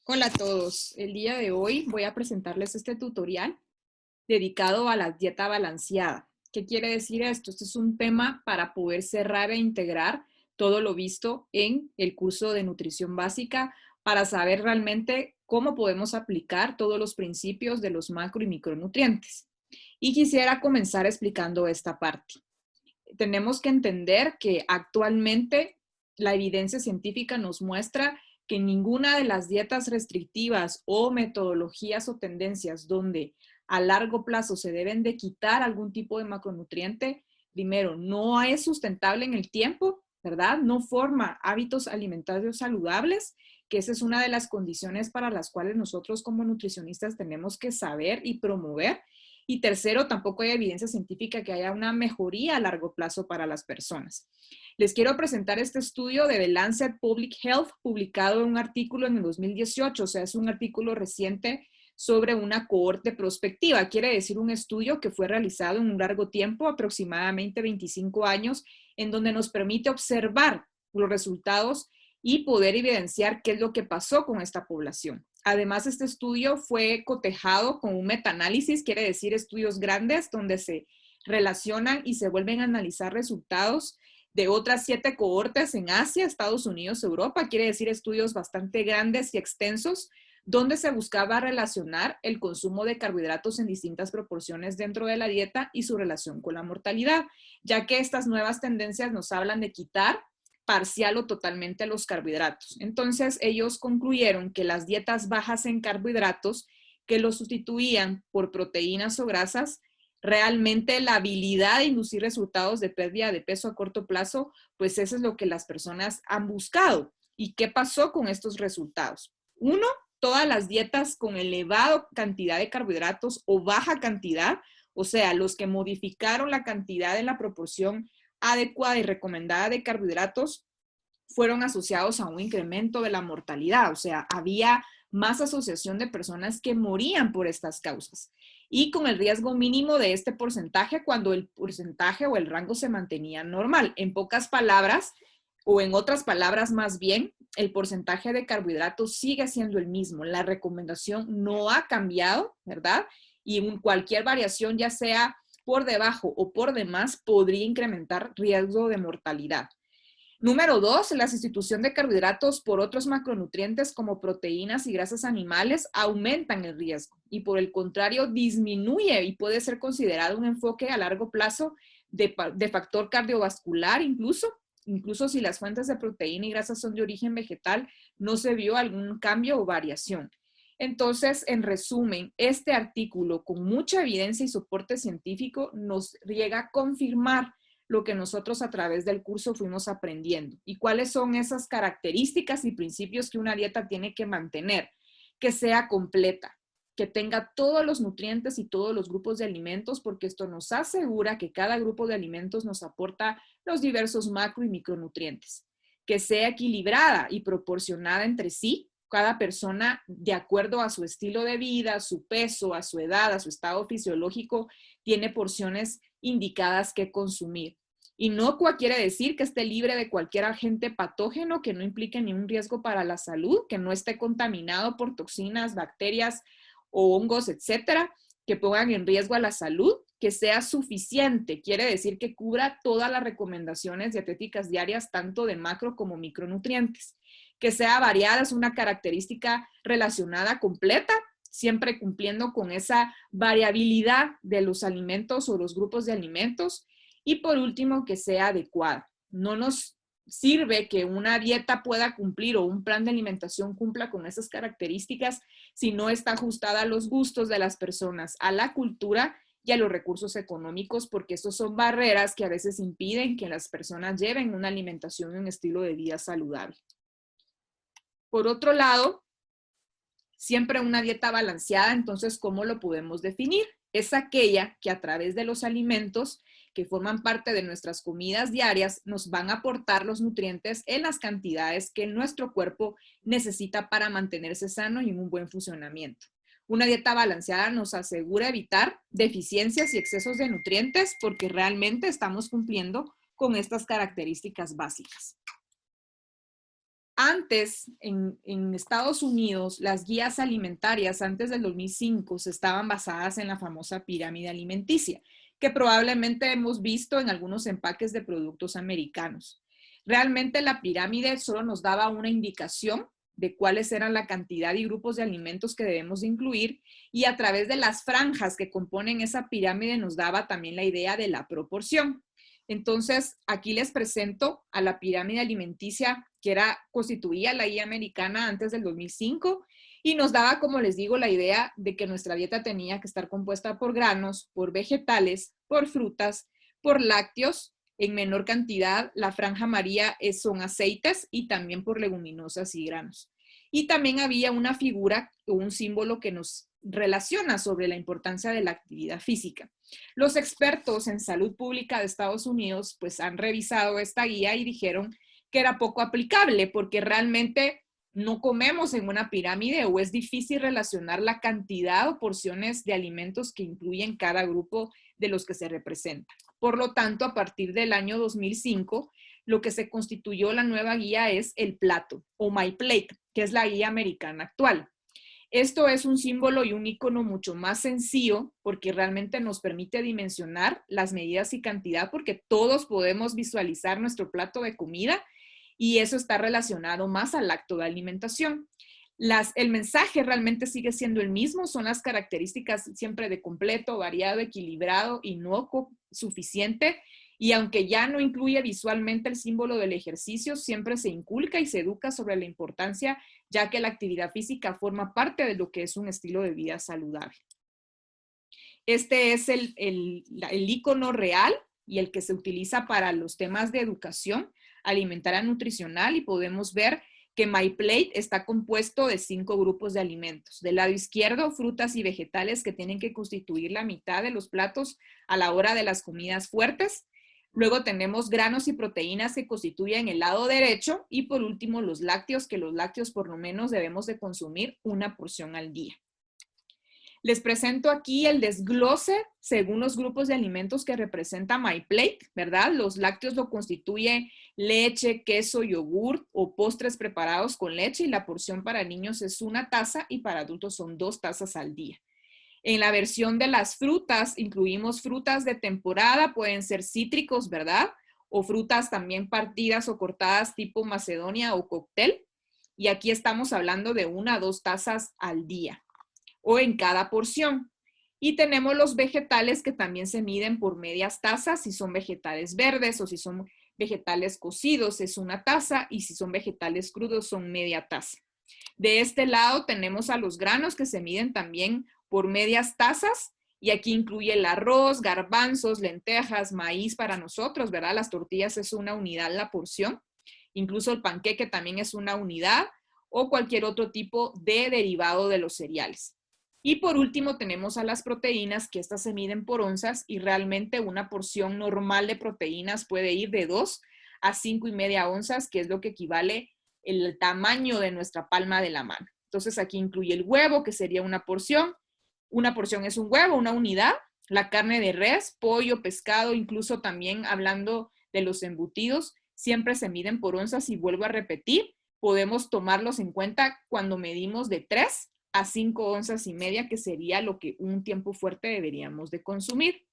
Hola a todos, el día de hoy voy a presentarles este tutorial dedicado a la dieta balanceada. ¿Qué quiere decir esto? Este es un tema para poder cerrar e integrar todo lo visto en el curso de nutrición básica para saber realmente cómo podemos aplicar todos los principios de los macro y micronutrientes. Y quisiera comenzar explicando esta parte. Tenemos que entender que actualmente la evidencia científica nos muestra que ninguna de las dietas restrictivas o metodologías o tendencias donde a largo plazo se deben de quitar algún tipo de macronutriente, primero, no es sustentable en el tiempo, ¿verdad? No forma hábitos alimentarios saludables, que esa es una de las condiciones para las cuales nosotros como nutricionistas tenemos que saber y promover. Y tercero, tampoco hay evidencia científica que haya una mejoría a largo plazo para las personas. Les quiero presentar este estudio de The Lancet Public Health, publicado en un artículo en el 2018, o sea, es un artículo reciente sobre una cohorte prospectiva. Quiere decir un estudio que fue realizado en un largo tiempo, aproximadamente 25 años, en donde nos permite observar los resultados y poder evidenciar qué es lo que pasó con esta población. Además, este estudio fue cotejado con un metaanálisis, quiere decir estudios grandes donde se relacionan y se vuelven a analizar resultados de otras 7 cohortes en Asia, Estados Unidos, Europa, quiere decir estudios bastante grandes y extensos, donde se buscaba relacionar el consumo de carbohidratos en distintas proporciones dentro de la dieta y su relación con la mortalidad, ya que estas nuevas tendencias nos hablan de quitar parcial o totalmente los carbohidratos. Entonces, ellos concluyeron que las dietas bajas en carbohidratos que los sustituían por proteínas o grasas, realmente la habilidad de inducir resultados de pérdida de peso a corto plazo, pues eso es lo que las personas han buscado. ¿Y qué pasó con estos resultados? Uno, todas las dietas con elevada cantidad de carbohidratos o baja cantidad, o sea, los que modificaron la cantidad en la proporción adecuada y recomendada de carbohidratos, fueron asociados a un incremento de la mortalidad, o sea, había más asociación de personas que morían por estas causas. Y con el riesgo mínimo de este porcentaje cuando el porcentaje o el rango se mantenía normal. En pocas palabras, o en otras palabras más bien, el porcentaje de carbohidratos sigue siendo el mismo. La recomendación no ha cambiado, ¿verdad? Y cualquier variación, ya sea por debajo o por demás, podría incrementar riesgo de mortalidad. Número 2, la sustitución de carbohidratos por otros macronutrientes como proteínas y grasas animales aumentan el riesgo y por el contrario disminuye y puede ser considerado un enfoque a largo plazo de factor cardiovascular incluso si las fuentes de proteína y grasas son de origen vegetal, no se vio algún cambio o variación. Entonces, en resumen, este artículo con mucha evidencia y soporte científico nos llega a confirmar lo que nosotros a través del curso fuimos aprendiendo. ¿Y cuáles son esas características y principios que una dieta tiene que mantener? Que sea completa, que tenga todos los nutrientes y todos los grupos de alimentos, porque esto nos asegura que cada grupo de alimentos nos aporta los diversos macro y micronutrientes. Que sea equilibrada y proporcionada entre sí, cada persona de acuerdo a su estilo de vida, a su peso, a su edad, a su estado fisiológico, tiene porciones indicadas que consumir. Inocua quiere decir que esté libre de cualquier agente patógeno que no implique ningún riesgo para la salud, que no esté contaminado por toxinas, bacterias o hongos, etcétera, que pongan en riesgo a la salud, que sea suficiente, quiere decir que cubra todas las recomendaciones dietéticas diarias, tanto de macro como micronutrientes. Que sea variada es una característica relacionada completa, siempre cumpliendo con esa variabilidad de los alimentos o los grupos de alimentos. Y por último, que sea adecuada. No nos sirve que una dieta pueda cumplir o un plan de alimentación cumpla con esas características si no está ajustada a los gustos de las personas, a la cultura y a los recursos económicos, porque estos son barreras que a veces impiden que las personas lleven una alimentación y un estilo de vida saludable. Por otro lado, siempre una dieta balanceada, entonces, ¿cómo lo podemos definir? Es aquella que a través de los alimentos que forman parte de nuestras comidas diarias nos van a aportar los nutrientes en las cantidades que nuestro cuerpo necesita para mantenerse sano y en un buen funcionamiento. Una dieta balanceada nos asegura evitar deficiencias y excesos de nutrientes porque realmente estamos cumpliendo con estas características básicas. Antes, en Estados Unidos, las guías alimentarias antes del 2005 estaban basadas en la famosa pirámide alimenticia, que probablemente hemos visto en algunos empaques de productos americanos. Realmente la pirámide solo nos daba una indicación de cuáles eran la cantidad y grupos de alimentos que debemos de incluir, y a través de las franjas que componen esa pirámide nos daba también la idea de la proporción. Entonces, aquí les presento a la pirámide alimenticia que constituía la guía americana antes del 2005 y nos daba, como les digo, la idea de que nuestra dieta tenía que estar compuesta por granos, por vegetales, por frutas, por lácteos, en menor cantidad, la franja amarilla son aceites y también por leguminosas y granos. Y también había una figura o un símbolo que nos relaciona sobre la importancia de la actividad física. Los expertos en salud pública de Estados Unidos pues han revisado esta guía y dijeron que era poco aplicable porque realmente no comemos en una pirámide o es difícil relacionar la cantidad o porciones de alimentos que incluyen cada grupo de los que se representa. Por lo tanto, a partir del año 2005, lo que se constituyó la nueva guía es el plato o My Plate, que es la guía americana actual. Esto es un símbolo y un icono mucho más sencillo porque realmente nos permite dimensionar las medidas y cantidad porque todos podemos visualizar nuestro plato de comida y eso está relacionado más al acto de alimentación. El mensaje realmente sigue siendo el mismo, son las características siempre de completo, variado, equilibrado, inocuo, suficiente, y aunque ya no incluye visualmente el símbolo del ejercicio, siempre se inculca y se educa sobre la importancia, ya que la actividad física forma parte de lo que es un estilo de vida saludable. Este es el icono real y el que se utiliza para los temas de educación alimentaria nutricional y podemos ver que My Plate está compuesto de 5 grupos de alimentos. Del lado izquierdo, frutas y vegetales que tienen que constituir la mitad de los platos a la hora de las comidas fuertes. Luego tenemos granos y proteínas que constituyen el lado derecho y por último los lácteos, que los lácteos por lo menos debemos de consumir una porción al día. Les presento aquí el desglose según los grupos de alimentos que representa My Plate, ¿verdad? Los lácteos lo constituye leche, queso, yogur o postres preparados con leche y la porción para niños es 1 taza y para adultos son 2 tazas al día. En la versión de las frutas, incluimos frutas de temporada, pueden ser cítricos, ¿verdad? O frutas también partidas o cortadas tipo macedonia o cóctel. Y aquí estamos hablando de 1 a 2 tazas al día o en cada porción. Y tenemos los vegetales que también se miden por medias tazas, si son vegetales verdes o si son vegetales cocidos es 1 taza y si son vegetales crudos son media taza. De este lado tenemos a los granos que se miden también por medias tazas y aquí incluye el arroz, garbanzos, lentejas, maíz para nosotros, ¿verdad? Las tortillas es 1 unidad la porción, incluso el panqueque también es 1 unidad o cualquier otro tipo de derivado de los cereales. Y por último tenemos a las proteínas, que estas se miden por onzas y realmente una porción normal de proteínas puede ir de 2 a 5,5 onzas, que es lo que equivale el tamaño de nuestra palma de la mano. Entonces aquí incluye el huevo, que sería una porción. Una porción es un huevo, 1 unidad. La carne de res, pollo, pescado, incluso también hablando de los embutidos, siempre se miden por onzas y vuelvo a repetir, podemos tomarlos en cuenta cuando medimos de 3 a 5 onzas y media, que sería lo que un tiempo fuerte deberíamos de consumir.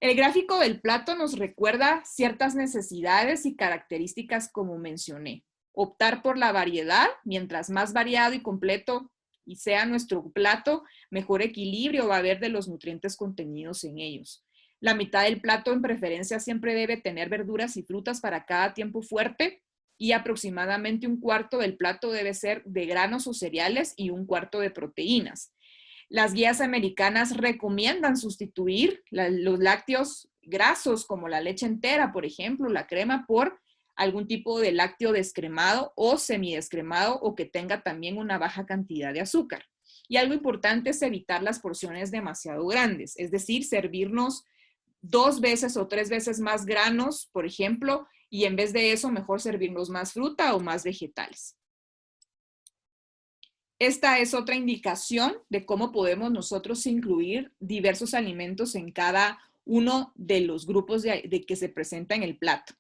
El gráfico del plato nos recuerda ciertas necesidades y características como mencioné. Optar por la variedad, mientras más variado y completo y sea nuestro plato, mejor equilibrio va a haber de los nutrientes contenidos en ellos. La mitad del plato en preferencia siempre debe tener verduras y frutas para cada tiempo fuerte y aproximadamente 1/4 del plato debe ser de granos o cereales y 1/4 de proteínas. Las guías americanas recomiendan sustituir los lácteos grasos como la leche entera, por ejemplo, la crema, por algún tipo de lácteo descremado o semidescremado o que tenga también una baja cantidad de azúcar. Y algo importante es evitar las porciones demasiado grandes, es decir, servirnos 2 veces o 3 veces más granos, por ejemplo, y en vez de eso, mejor servirnos más fruta o más vegetales. Esta es otra indicación de cómo podemos nosotros incluir diversos alimentos en cada uno de los grupos de que se presenta en el plato.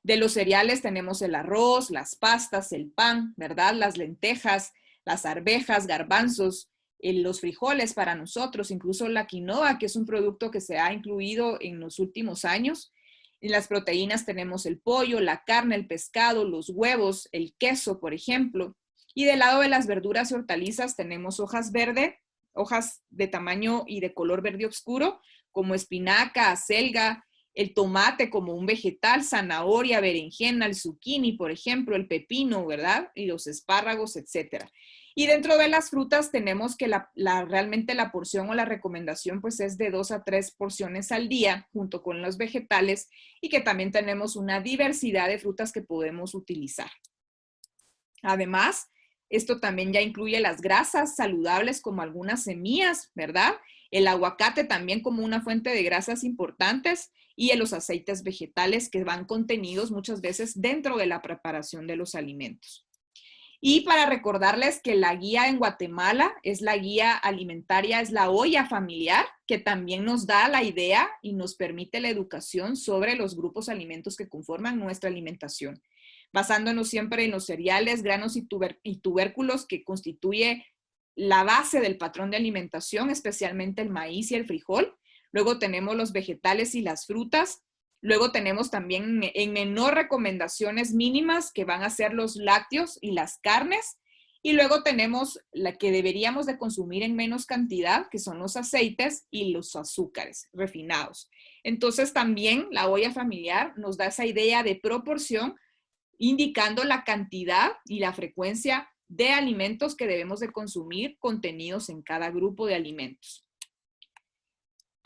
De los cereales tenemos el arroz, las pastas, el pan, ¿verdad? Las lentejas, las arvejas, garbanzos, los frijoles para nosotros, incluso la quinoa, que es un producto que se ha incluido en los últimos años. En las proteínas tenemos el pollo, la carne, el pescado, los huevos, el queso, por ejemplo. Y del lado de las verduras y hortalizas tenemos hojas verdes, hojas de tamaño y de color verde oscuro, como espinaca, acelga, el tomate como un vegetal, zanahoria, berenjena, el zucchini, por ejemplo, el pepino, ¿verdad? Y los espárragos, etcétera. Y dentro de las frutas tenemos que realmente la porción o la recomendación pues es de 2 a 3 porciones al día junto con los vegetales y que también tenemos una diversidad de frutas que podemos utilizar. Además, esto también ya incluye las grasas saludables como algunas semillas, ¿verdad? El aguacate también como una fuente de grasas importantes y en los aceites vegetales que van contenidos muchas veces dentro de la preparación de los alimentos. Y para recordarles que la guía en Guatemala es la guía alimentaria, es la olla familiar, que también nos da la idea y nos permite la educación sobre los grupos de alimentos que conforman nuestra alimentación, basándonos siempre en los cereales, granos y tubérculos que constituye la base del patrón de alimentación, especialmente el maíz y el frijol. Luego tenemos los vegetales y las frutas. Luego tenemos también en menor recomendaciones mínimas que van a ser los lácteos y las carnes. Y luego tenemos la que deberíamos de consumir en menos cantidad, que son los aceites y los azúcares refinados. Entonces también la olla familiar nos da esa idea de proporción, indicando la cantidad y la frecuencia de alimentos que debemos de consumir contenidos en cada grupo de alimentos.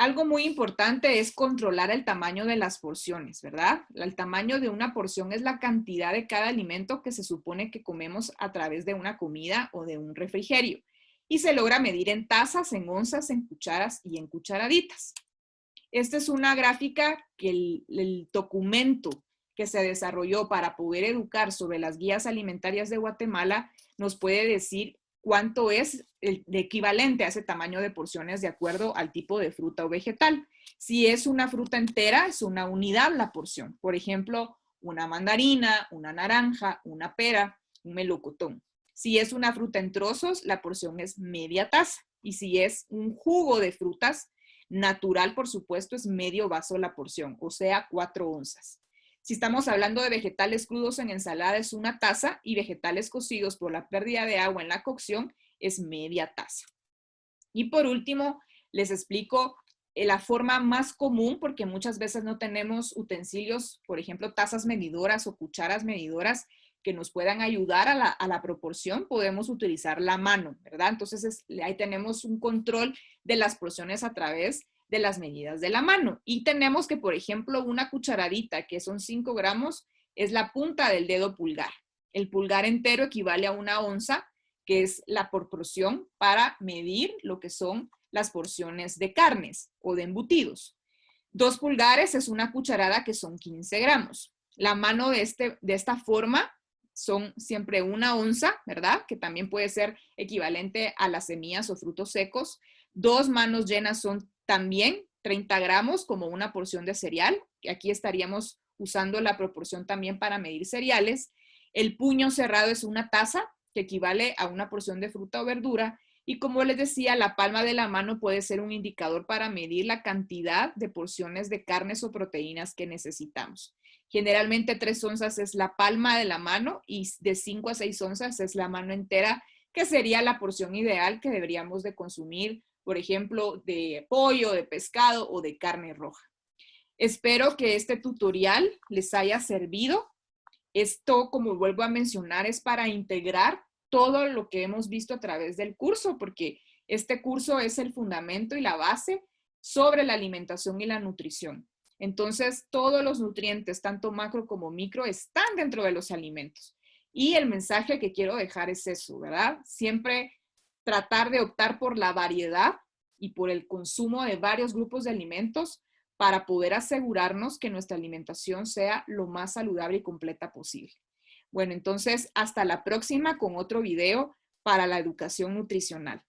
Algo muy importante es controlar el tamaño de las porciones, ¿verdad? El tamaño de una porción es la cantidad de cada alimento que se supone que comemos a través de una comida o de un refrigerio. Y se logra medir en tazas, en onzas, en cucharas y en cucharaditas. Esta es una gráfica que el documento que se desarrolló para poder educar sobre las guías alimentarias de Guatemala nos puede decir cuánto es el equivalente a ese tamaño de porciones de acuerdo al tipo de fruta o vegetal. Si es una fruta entera, es una unidad la porción. Por ejemplo, una mandarina, una naranja, una pera, un melocotón. Si es una fruta en trozos, la porción es media taza. Y si es un jugo de frutas natural, por supuesto, es medio vaso la porción, o sea, 4 onzas. Si estamos hablando de vegetales crudos en ensalada es una taza y vegetales cocidos por la pérdida de agua en la cocción es media taza. Y por último, les explico la forma más común, porque muchas veces no tenemos utensilios, por ejemplo, tazas medidoras o cucharas medidoras que nos puedan ayudar a la proporción. Podemos utilizar la mano, ¿verdad? Entonces ahí tenemos un control de las porciones a través de las medidas de la mano. Y tenemos que, por ejemplo, una cucharadita, que son 5 gramos, es la punta del dedo pulgar. El pulgar entero equivale a 1 onza, que es la proporción para medir lo que son las porciones de carnes o de embutidos. 2 pulgares es una cucharada, que son 15 gramos. La mano de esta forma son siempre 1 onza, ¿verdad? Que también puede ser equivalente a las semillas o frutos secos. 2 manos llenas son también 30 gramos como una porción de cereal. Aquí estaríamos usando la proporción también para medir cereales. El puño cerrado es 1 taza, que equivale a una porción de fruta o verdura. Y como les decía, la palma de la mano puede ser un indicador para medir la cantidad de porciones de carnes o proteínas que necesitamos. Generalmente 3 onzas es la palma de la mano y de 5 a 6 onzas es la mano entera, que sería la porción ideal que deberíamos de consumir, por ejemplo, de pollo, de pescado o de carne roja. Espero que este tutorial les haya servido. Esto, como vuelvo a mencionar, es para integrar todo lo que hemos visto a través del curso, porque este curso es el fundamento y la base sobre la alimentación y la nutrición. Entonces, todos los nutrientes, tanto macro como micro, están dentro de los alimentos. Y el mensaje que quiero dejar es eso, ¿verdad? Siempre tratar de optar por la variedad y por el consumo de varios grupos de alimentos para poder asegurarnos que nuestra alimentación sea lo más saludable y completa posible. Bueno, entonces hasta la próxima con otro video para la educación nutricional.